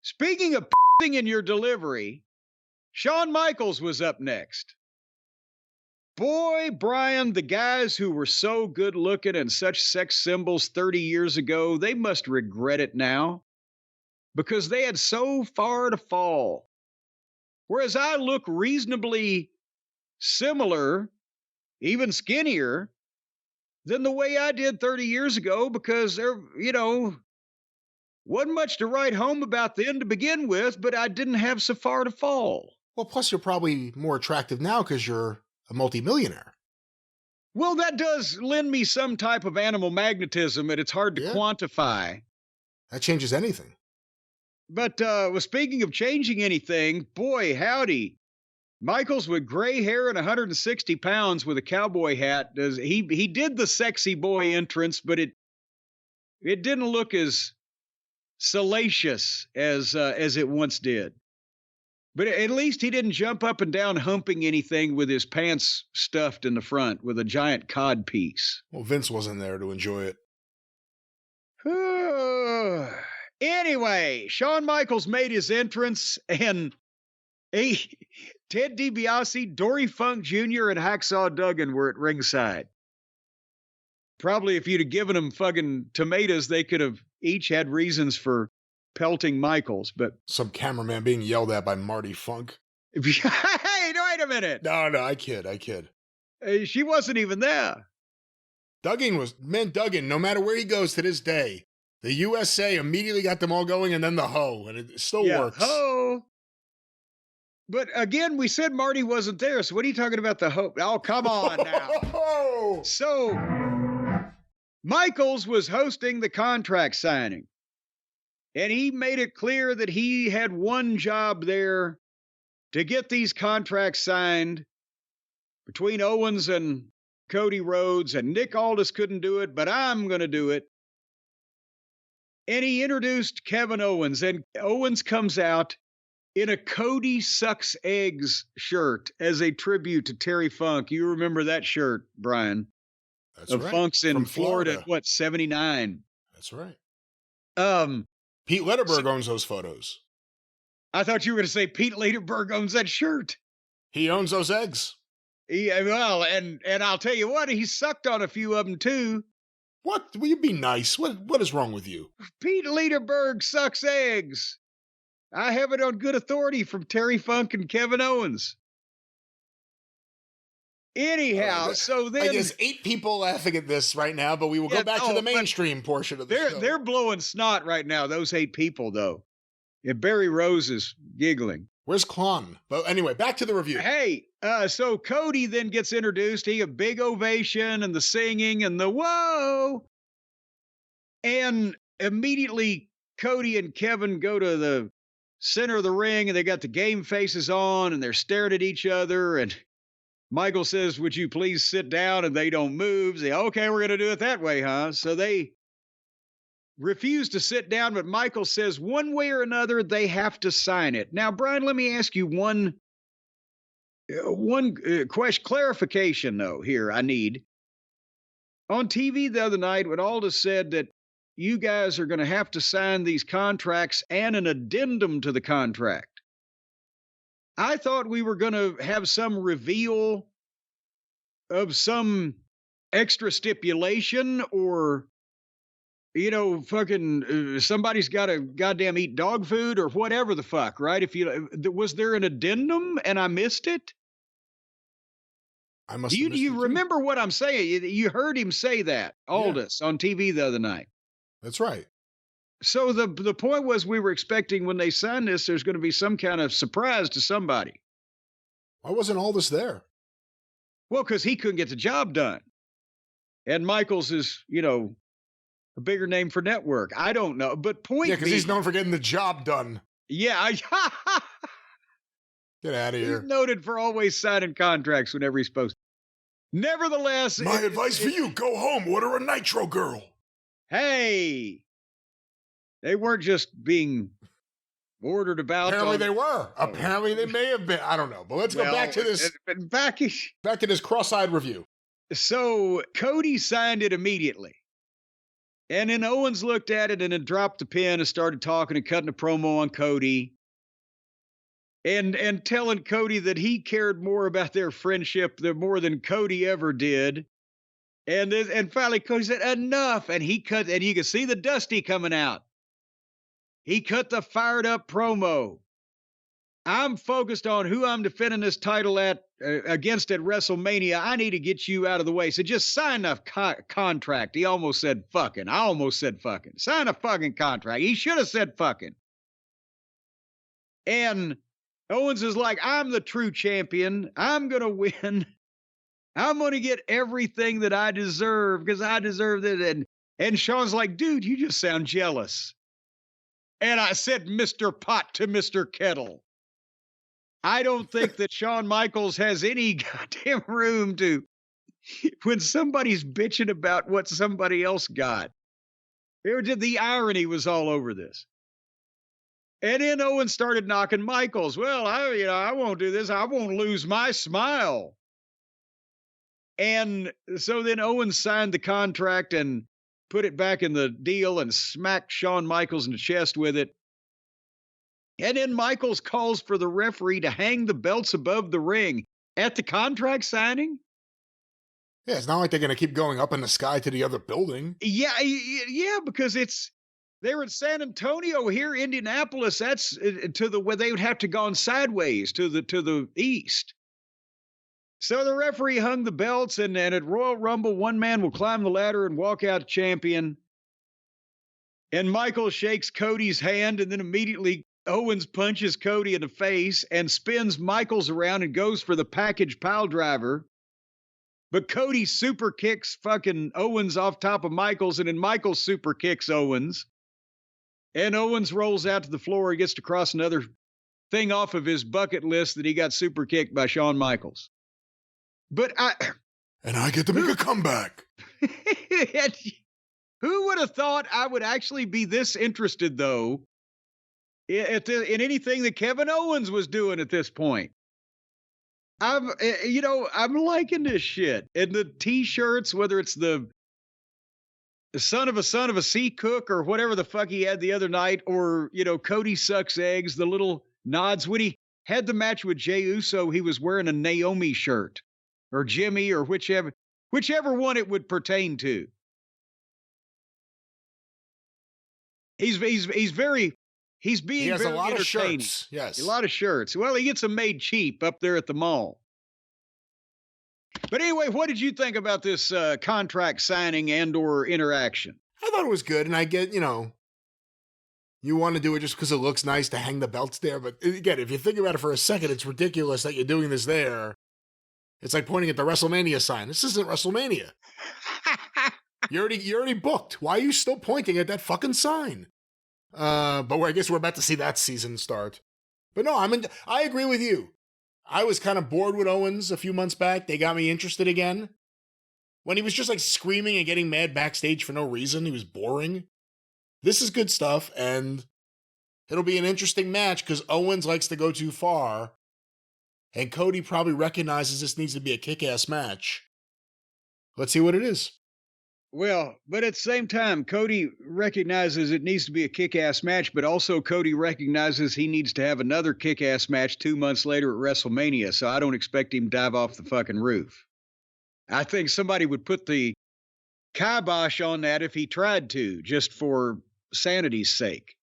Speaking of in your delivery, Shawn Michaels was up next. Boy, Brian, the guys who were so good looking and such sex symbols 30 years ago, they must regret it now because they had so far to fall. Whereas I look reasonably similar, even skinnier, than the way I did 30 years ago because wasn't much to write home about then to begin with, but I didn't have so far to fall. Well, plus you're probably more attractive now because you're a multimillionaire. Well, that does lend me some type of animal magnetism, and it's hard to quantify. That changes anything. But speaking of changing anything, boy, howdy. Michaels with gray hair and 160 pounds with a cowboy hat. He did the sexy boy entrance, but it didn't look as salacious as it once did. But at least he didn't jump up and down humping anything with his pants stuffed in the front with a giant cod piece. Well, Vince wasn't there to enjoy it. Anyway, Shawn Michaels made his entrance, and Ted DiBiase, Dory Funk Jr., and Hacksaw Duggan were at ringside. Probably if you'd have given them fucking tomatoes, they could have each had reasons for pelting Michaels, but some cameraman being yelled at by Marty Funk. Hey, wait a minute. No, I kid. She wasn't even there. Duggan, no matter where he goes to this day, the USA immediately got them all going, and then the hoe, and it still works. Ho. But again, we said Marty wasn't there, so what are you talking about the hoe? Oh, come on now. So, Michaels was hosting the contract signing. And he made it clear that he had one job there to get these contracts signed between Owens and Cody Rhodes, and Nick Aldis couldn't do it, but I'm going to do it. And he introduced Kevin Owens, and Owens comes out in a Cody Sucks Eggs shirt as a tribute to Terry Funk. You remember that shirt, Brian? That's right. Funk's in Florida, 79? That's right. Pete Lederberg owns those photos. I thought you were going to say Pete Lederberg owns that shirt. He owns those eggs. Well, and I'll tell you what, he sucked on a few of them too. What? Will you be nice? What is wrong with you? Pete Lederberg sucks eggs. I have it on good authority from Terry Funk and Kevin Owens. Anyhow, so then... I guess 8 people laughing at this right now, but we will go back to the mainstream portion of the show. They're blowing snot right now, those 8 people, though. Yeah, Barry Rose is giggling. Where's Klon? But anyway, back to the review. Hey, so Cody then gets introduced. He a big ovation and the singing and the whoa. And immediately Cody and Kevin go to the center of the ring, and they got the game faces on, and they're staring at each other, and Michael says, would you please sit down? And they don't move. They, okay, we're going to do it that way, huh? So they refuse to sit down, but Michael says one way or another, they have to sign it. Now, Brian, let me ask you one question, clarification, though, here I need. On TV the other night, when Aldis said that you guys are going to have to sign these contracts and an addendum to the contract, I thought we were going to have some reveal of some extra stipulation or, somebody's got to goddamn eat dog food or whatever the fuck, right? Was there an addendum and I missed it? I must. Do you remember what I'm saying? You heard him say that, Aldis, on TV the other night. That's right. So the point was we were expecting when they signed this, there's going to be some kind of surprise to somebody. Why wasn't Aldis there? Well, because he couldn't get the job done. And Michaels is, a bigger name for network. I don't know. But because he's known for getting the job done. Yeah. Get out of here. He's noted for always signing contracts whenever he's supposed to. Nevertheless. My advice for you, go home, order a Nitro Girl. Hey. They weren't just being ordered about. Apparently they were. Apparently they may have been. I don't know. But let's go back to this. Back to this cross-eyed review. So Cody signed it immediately. And then Owens looked at it and then dropped the pen and started talking and cutting a promo on Cody. And telling Cody that he cared more about their friendship more than Cody ever did. And finally Cody said, enough. And he cut, and you can see the Dusty coming out. He cut the fired up promo. I'm focused on who I'm defending this title against at WrestleMania. I need to get you out of the way. So just sign a contract. He almost said fucking. I almost said fucking. Sign a fucking contract. He should have said fucking. And Owens is like, I'm the true champion. I'm going to win. I'm going to get everything that I deserve because I deserve it. And Shawn's like, dude, you just sound jealous. And I said, Mr. Pot to Mr. Kettle. I don't think that Shawn Michaels has any goddamn room to, when somebody's bitching about what somebody else got. The irony was all over this. And then Owens started knocking Michaels. Well, I won't do this. I won't lose my smile. And so then Owens signed the contract and put it back in the deal and smacked Shawn Michaels in the chest with it. And then Michaels calls for the referee to hang the belts above the ring at the contract signing. Yeah, it's not like they're going to keep going up in the sky to the other building. Yeah, because they were in San Antonio. Here, Indianapolis, that's where they would have to go sideways to the east. So the referee hung the belts, and at Royal Rumble, one man will climb the ladder and walk out champion. And Michael shakes Cody's hand, and then immediately Owens punches Cody in the face and spins Michaels around and goes for the package pile driver. But Cody super kicks fucking Owens off top of Michaels, and then Michaels super kicks Owens. And Owens rolls out to the floor and gets to cross another thing off of his bucket list that he got super kicked by Shawn Michaels. But And I get to make a comeback. Who would have thought I would actually be this interested, though, in anything that Kevin Owens was doing at this point? I'm liking this shit. And the T-shirts, whether it's the son of a sea cook or whatever the fuck he had the other night, or, Cody sucks eggs, the little nods. When he had the match with Jey Uso, he was wearing a Naomi shirt, or Jimmy, or whichever one it would pertain to. He's being He has very a lot of entertaining. shirts. Yes. A lot of shirts. Well, he gets them made cheap up there at the mall. But anyway, what did you think about this contract signing and or interaction? I thought it was good, and I get, you want to do it just because it looks nice to hang the belts there. But again, if you think about it for a second, it's ridiculous that you're doing this there. It's like pointing at the WrestleMania sign. This isn't WrestleMania. You're already booked. Why are you still pointing at that fucking sign? But I guess we're about to see that season start. But no, I agree with you. I was kind of bored with Owens a few months back. They got me interested again. When he was just like screaming and getting mad backstage for no reason, he was boring. This is good stuff, and it'll be an interesting match because Owens likes to go too far, and Cody probably recognizes this needs to be a kick-ass match. Let's see what it is. Well, but at the same time, Cody recognizes it needs to be a kick-ass match, but also Cody recognizes he needs to have another kick-ass match 2 months later at WrestleMania, so I don't expect him to dive off the fucking roof. I think somebody would put the kibosh on that if he tried to, just for sanity's sake.